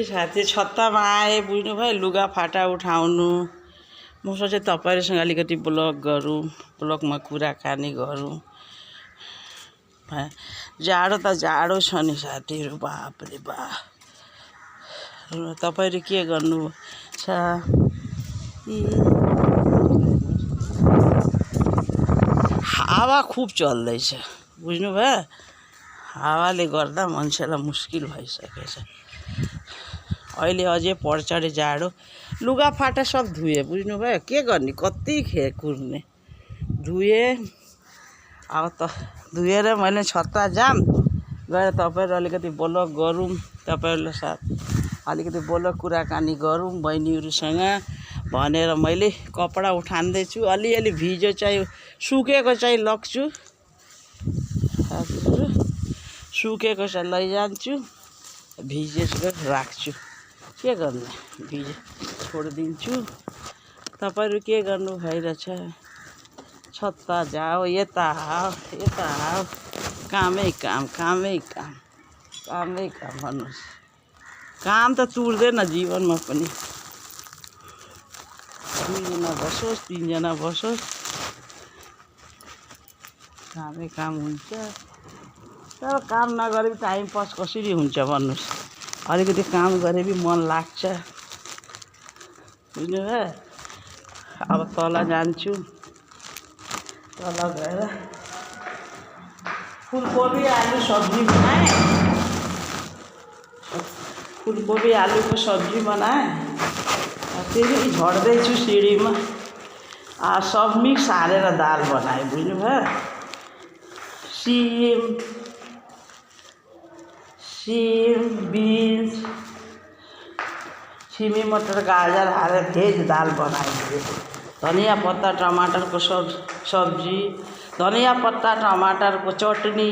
साथी छत्तामा आए बुझ्नुभयो लुगा फाटा उठाउनु म सोचे तपाईहरुसँग अलिकति ब्लग गरौँ ब्लगमा कुराकानी गरौँ जाडो त जाडो छ नि साथीहरु बाप रे बाप तपाईहरु के गर्नु छ हावा खूब चल्दैछ बुझ्नुभयो हावाले गर्दा मान्छेलाई मुस्किल भइसकेको छ अहिले अझै पर्छ रे जाडो लुगा फाटा सब धुए बुझ्नुभयो के गर्ने कति कुर्ने धुए अब त धुएर मैले छत्ता जाम गएर तपाईहरु अलिकति ब्लग गरौँ तपाईहरुलाई साथ अलिकति ब्लग कुराकानी गरौँ बहिनीहरुसँग भनेर मैले कपडा उठान्दै छु अलिअलि भिजो चाहिँ सुकेको चाहिँ लग्छु सुकेको चाहिँ लैजान्छु भिजेको राख्छु के गर्ने भिजे छोडिदिन्छु तपाईहरु के गर्नु भइरहेछ छत्ता जाओ यता आओ कामै काम भन्नुस् काम त चुर्दैन जीवनमा पनि दुईजना बसोस् तीनजना बसोस् कामै काम हुन्छ तर काम नगरे टाइम पास कसरी हुन्छ भन्नुस् अलिकति काम गरे पनि मन लाग्छ बुझ्नुभयो अब तल जान्छु तल गएर फूलकोपी आलु सब्जी बनाए फूलकोपी आलुको सब्जी बनाए फेरि झर्दैछु सिँढीमा सब मिक्स हालेर दाल बनाए बुझ्नुभयो सिम बीन्स छिमी मटर गाजर हालेर भेज दाल बनाइदिए धनिया पत्ता टमाटरको सब्जी धनिया पत्ता टमाटरको चटनी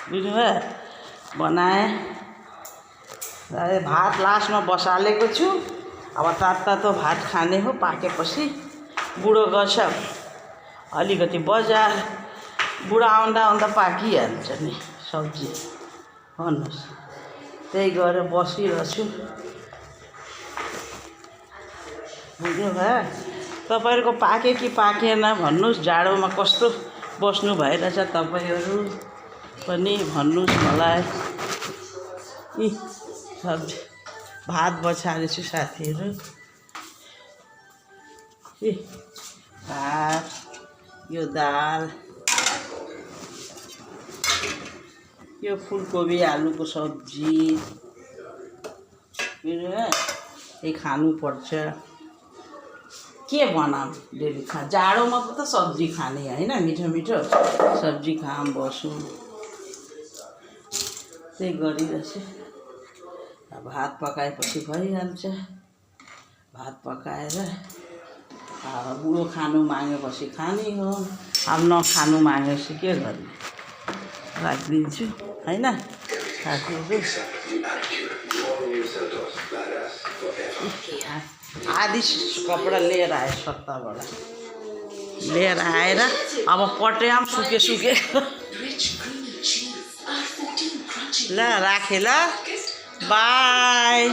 बुझ्नुभयो बनाए भात लास्टमा बसालेको छु अब तातो भात खाने हो पाकेपछि बुढो गछ अलिकति बजार बुढा आउँदा पाकिहाल्छ नि सब्जी भन्नुस् त्यही गरेर बसिरहेछु बुझ्नुभयो तपाईहरुको पाके कि पाकेन भन्नुस् जाडोमा कस्तो बस्नु भइरहेछ तपाईहरु पनि भन्नुस् मलाई सब्जी भात बसालेछु साथीहरु भात यो दाल यो फूलकोपी आलुको सब्जी यही खानु पर्छ के बनाऊँ डेली जाडोमा पो त सब्जी खाने हैन मिठो मिठो सब्जी खाम बसौँ त्यही गरिरहेछु भात पकाएपछि भइहाल्छ भात पकाएर बुढो खानु मागेपछि खाने हो अब नखानु मागेपछि के गर्ने राखिदिन्छु हैन आधी कपडा लिएर आए सत्ताबाट लिएर आएर अब पट्याम सुके ल राखेँ ल बाई।